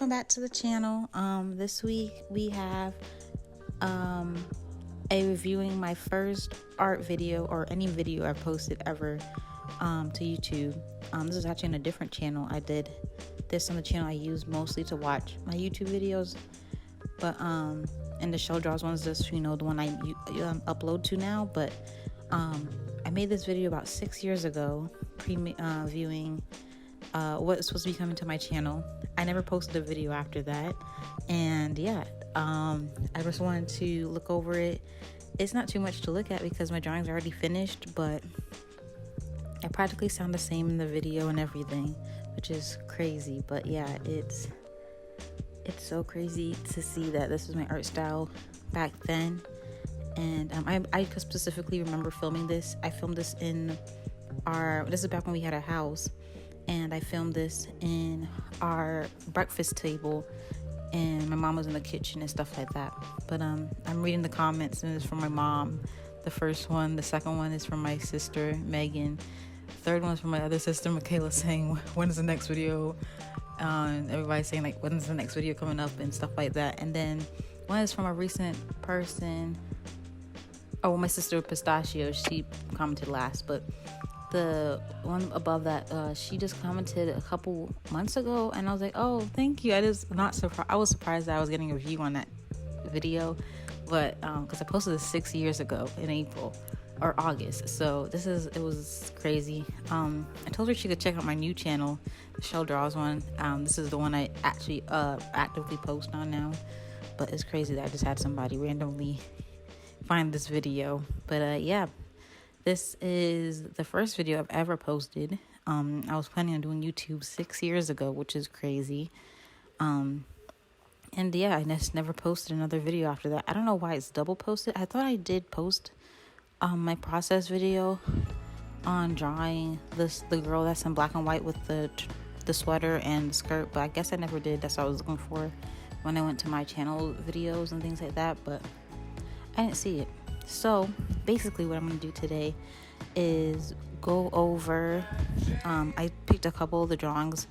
welcome back to the channel. This week we have a reviewing my first art video, or any video I've posted ever to YouTube. This is actually on a different channel. I did this on the channel I use mostly to watch my YouTube videos, but and the show draws one's just, the one I upload to now. But I made this video about 6 years ago, viewing what's supposed to be coming to my channel. I never posted a video after that, and I just wanted to look over it. It's not too much to look at because my drawings are already finished, but I practically sound the same in the video and everything, which is crazy. But yeah, it's so crazy to see that this was my art style back then. And I specifically remember filming this. I filmed this this is back when we had a house, and I filmed this in our breakfast table, and my mom was in the kitchen and stuff like that. But I'm reading the comments, and it's from my mom, the first one. The second one is from my sister Megan. The third one is from my other sister Michaela, saying, when is the next video? Everybody's saying, like, when's the next video coming up and stuff like that. And then one is from a recent person. Oh, my sister Pistachio, she commented last, but the one above that, she just commented a couple months ago, and I was like, oh, thank you. I was surprised that I was getting a review on that video, but because I posted this 6 years ago in April or August, so it was crazy. I told her she could check out my new channel, the Show Draws one. This is the one I actually actively post on now, but it's crazy that I just had somebody randomly find this video. But yeah, this is the first video I've ever posted. I was planning on doing YouTube 6 years ago, which is crazy. And yeah, I just never posted another video after that. I don't know why it's double posted. I thought I did post my process video on drawing the girl that's in black and white with the sweater and the skirt, but I guess I never did. That's what I was looking for when I went to my channel videos and things like that, but I didn't see it. So basically what I'm going to do today is go over, I picked a couple of the drawings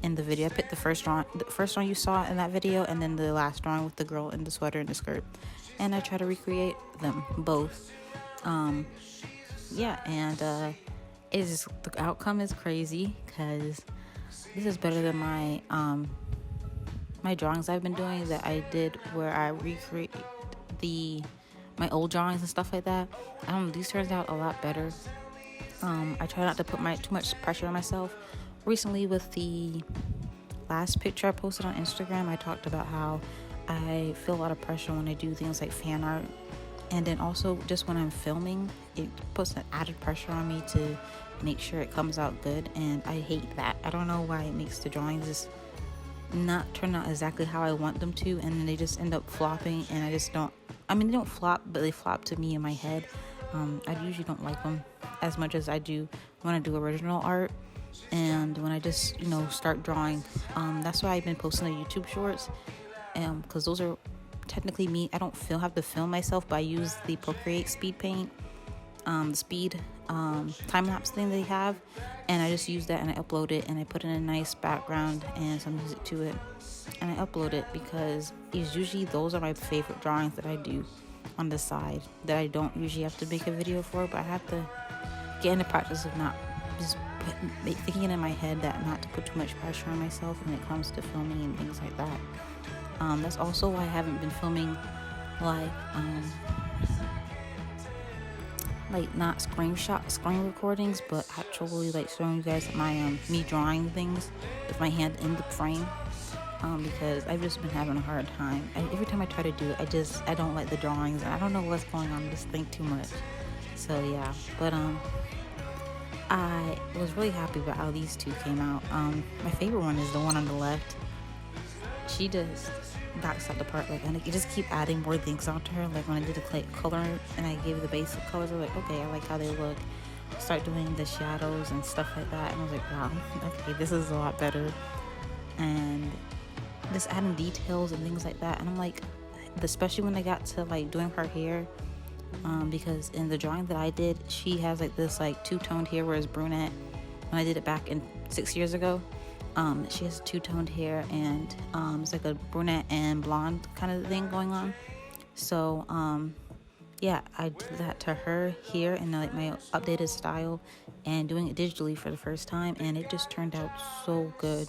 in the video. I picked the first drawing you saw in that video, and then the last drawing with the girl in the sweater and the skirt, and I try to recreate them both. Yeah, and the outcome is crazy because this is better than my my drawings I've been doing that I did where I recreate my old drawings and stuff like that. These turned out a lot better. I try not to put too much pressure on myself. Recently, with the last picture I posted on Instagram, I talked about how I feel a lot of pressure when I do things like fan art, and then also just when I'm filming, it puts an added pressure on me to make sure it comes out good, and I hate that. I don't know why it makes the drawings just not turn out exactly how I want them to, and then they just end up flopping, and I just don't. They don't flop, but they flop to me in my head. I usually don't like them as much as I do when I do original art, and when I just start drawing. That's why I've been posting the YouTube shorts, because those are technically me. I don't have to film myself, but I use the Procreate speed paint, speed time-lapse thing they have, and I just use that and I upload it, and I put in a nice background and some music to it, and I upload it because those are my favorite drawings that I do on the side that I don't usually have to make a video for, but I have to get in the practice of not just thinking it in my head that not to put too much pressure on myself when it comes to filming and things like that. That's also why I haven't been filming not screen recordings, but actually showing you guys my me drawing things with my hand in the frame, because I've just been having a hard time. Every time I try to do it, I don't like the drawings, and I don't know what's going on. I just think too much. So yeah, but I was really happy about how these two came out. My favorite one is the one on the left. She just knocks out the part, and you just keep adding more things onto her. Like when I did the color and I gave the basic colors, I was like, okay, I like how they look. Start doing the shadows and stuff like that, and I was like, wow, okay, this is a lot better. And just adding details and things like that, and I'm like, especially when I got to doing her hair, because in the drawing that I did, she has this two-toned hair, whereas brunette, when I did it back in 6 years ago, She has two-toned hair, and it's like a brunette and blonde kind of thing going on. So yeah, I did that to her here in like my updated style, and doing it digitally for the first time, and it just turned out so good.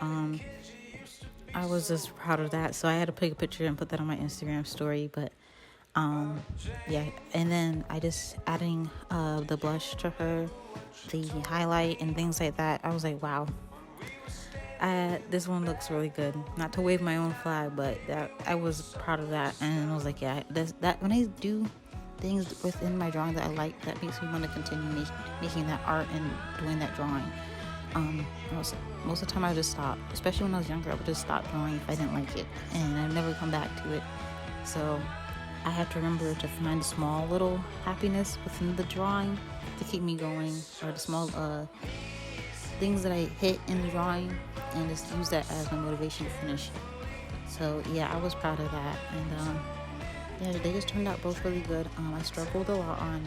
I was just proud of that, so I had to take a picture and put that on my Instagram story. But yeah, and then I just adding the blush to her, the highlight and things like that. I was like, wow, this one looks really good. Not to wave my own flag, but that I was proud of that, and I was like, yeah, that when I do things within my drawing that I like, that makes me want to continue making that art and doing that drawing. Most of the time I would just stop, especially when I was younger. I would just stop drawing if I didn't like it, and I'd never come back to it. So I have to remember to find a small little happiness within the drawing to keep me going, or the small things that I hit in the drawing, and just use that as my motivation to finish. So yeah, I was proud of that, and yeah, they just turned out both really good. I struggled a lot on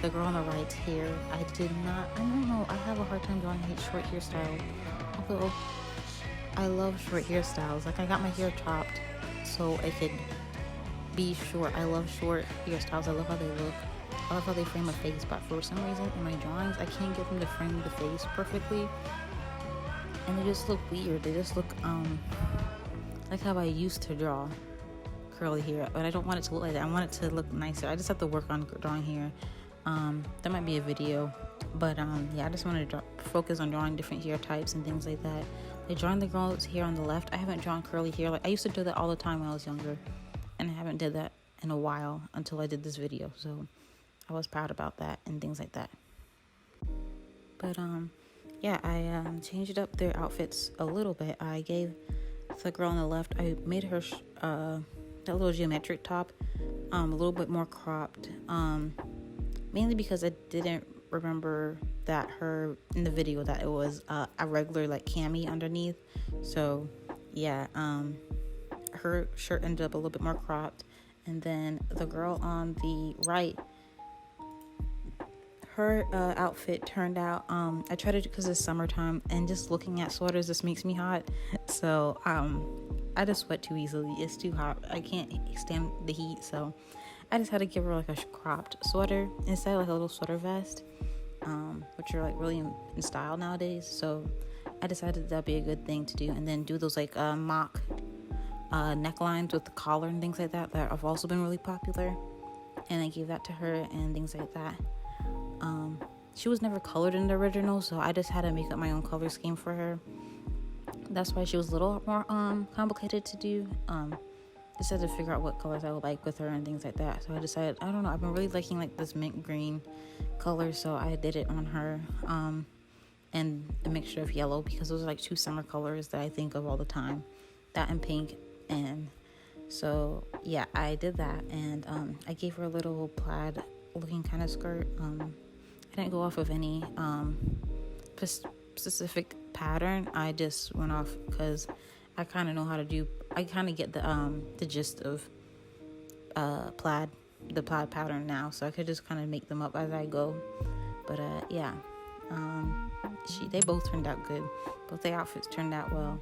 the girl on the right's hair. I don't know, I have a hard time drawing short hairstyle. Although I love short hairstyles. Like, I got my hair chopped so it could be short. I love short hairstyles. I love how they look. I love how they frame a face, but for some reason in my drawings I can't get them to frame the face perfectly, and they just look weird. They just look like how I used to draw curly hair, but I don't want it to look like that. I want it to look nicer. I just have to work on drawing hair. There might be a video, but yeah, I just wanted to focus on drawing different hair types and things like that. Like drawing the girl's hair on the left, I haven't drawn curly hair. Like, I used to do that all the time when I was younger, and I haven't did that in a while until I did this video. So I was proud about that and things like that. But yeah, I changed up their outfits a little bit. I gave the girl on the left, I made her that little geometric top a little bit more cropped, mainly because I didn't remember that her in the video that it was a regular like cami underneath. So yeah, her shirt ended up a little bit more cropped. And then the girl on the right, her outfit turned out, I tried to, because it's summertime, and just looking at sweaters just makes me hot. So I just sweat too easily. It's too hot. I can't stand the heat. So I just had to give her like a cropped sweater instead of like a little sweater vest, which are like really in style nowadays. So I decided that'd be a good thing to do, and then do those like mock necklines with the collar and things like that have also been really popular, and I gave that to her and things like that. She was never colored in the original, so I just had to make up my own color scheme for her. That's why she was a little more complicated to do. Just had to figure out what colors I would like with her and things like that. So I decided, I don't know, I've been really liking like this mint green color, so I did it on her, and a mixture of yellow, because those are like two summer colors that I think of all the time, that and pink. And so yeah, I did that, and I gave her a little plaid looking kind of skirt. I didn't go off of any specific pattern. I just went off because I kind of know how to do, I kind of get the gist of the plaid pattern now, so I could just kind of make them up as I go. But yeah, they both turned out good. Both the outfits turned out well,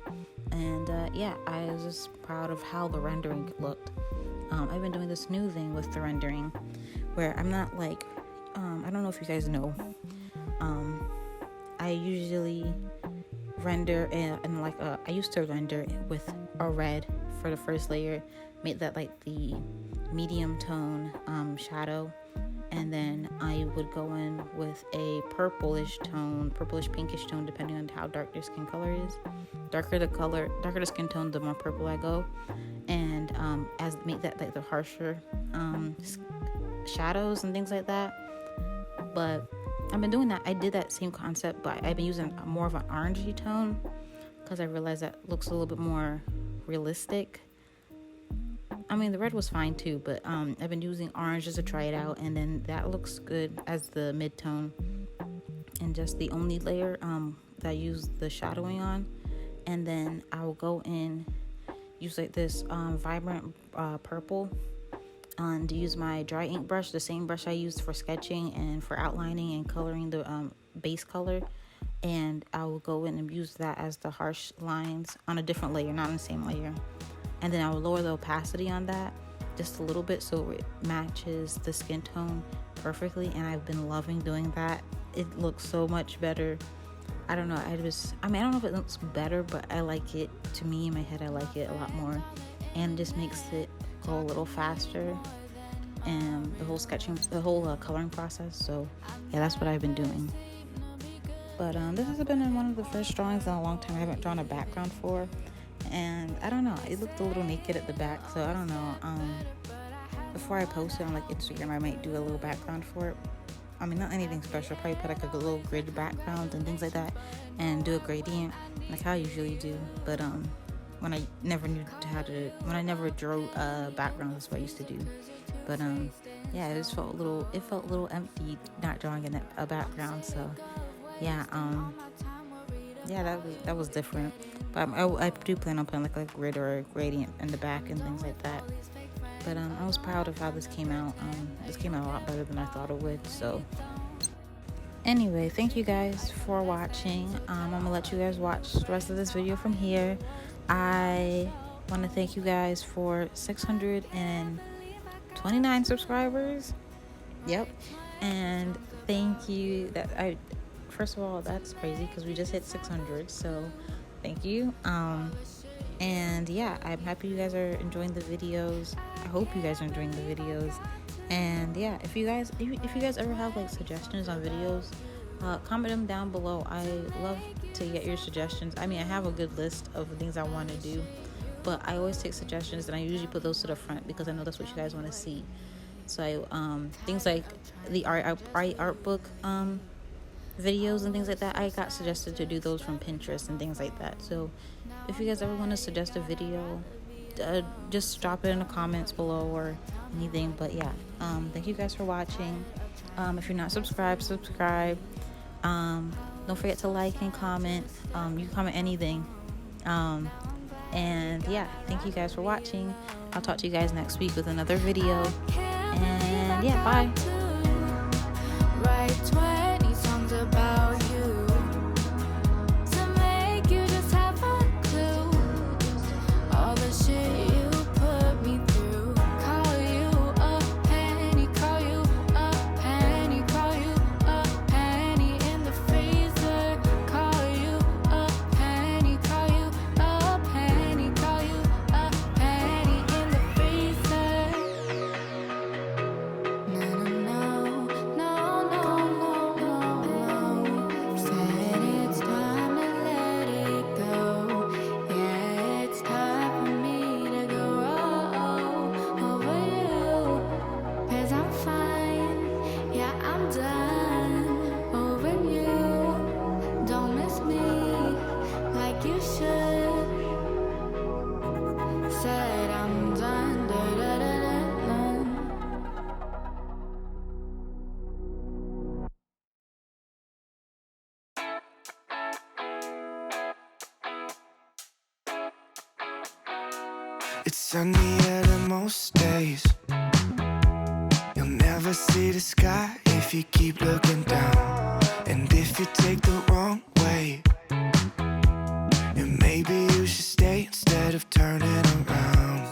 and yeah, I was just proud of how the rendering looked. I've been doing this new thing with the rendering where I'm not like, I don't know if you guys know, I usually render and like I used to render with a red for the first layer, make that like the medium tone shadow, and then I would go in with a purplish pinkish tone, depending on how dark your skin color is. Darker the skin tone, the more purple I go, and as make that like the harsher shadows and things like that. But I've been doing that. I did that same concept, but I've been using more of an orangey tone because I realized that looks a little bit more realistic. I mean, the red was fine too, but I've been using orange just to try it out, and then that looks good as the mid-tone and just the only layer that I use the shadowing on. And then I will go in, use like this vibrant purple, to use my dry ink brush, the same brush I used for sketching and for outlining and coloring the base color and I will go in and use that as the harsh lines on a different layer, not on the same layer. And then I will lower the opacity on that just a little bit so it matches the skin tone perfectly, and I've been loving doing that. It looks so much better. I don't know, I don't know if it looks better, but I like it. To me, in my head, I like it a lot more, and it just makes it go a little faster, and the whole coloring process. So yeah, that's what I've been doing. But this has been one of the first drawings in a long time I haven't drawn a background for, and I don't know, it looked a little naked at the back, so I don't know. Before I post it on like Instagram, I might do a little background for it. I mean, not anything special. Probably put like a little grid background and things like that, and do a gradient like how I usually do. But when I never drew background, that's what I used to do. But yeah, it felt a little empty not drawing in a background. So yeah, that was different. But I do plan on putting like a grid or a gradient in the back and things like that. But I was proud of how this came out. This came out a lot better than I thought it would. So anyway, thank you guys for watching. I'm gonna let you guys watch the rest of this video from here. I want to thank you guys for 629 subscribers. Yep. And thank you first of all, that's crazy because we just hit 600. So thank you. And yeah, I'm happy you guys are enjoying the videos. I hope you guys are enjoying the videos. And yeah, if you guys ever have like suggestions on videos, comment them down below. I love to get your suggestions. I mean, I have a good list of things I want to do, but I always take suggestions and I usually put those to the front because I know that's what you guys want to see. So things like the art book videos and things like that, I got suggested to do those from Pinterest and things like that. So if you guys ever want to suggest a video, just drop it in the comments below or anything. But yeah, thank you guys for watching. If you're not subscribed, subscribe. Don't forget to like and comment. You can comment anything. And yeah, thank you guys for watching. I'll talk to you guys next week with another video. And yeah, bye. Write 20 songs about you to make you just have a clue. All the shit you put me through. Call you a penny, call you a penny, call you a penny in the freezer. Call you a penny, call you a penny, call you a penny in the freezer. No, no, no, no, no, no, no. Said it's time to let it go. Yeah, it's time for me to go over you. 'Cause I'm fine, yeah, I'm done over you. Don't miss me like you should. Said I'm done, da da da da da. It's sunny out of most days. You'll never see the sky if you keep looking down. And if you take the wrong way, and maybe you should stay instead of turning around.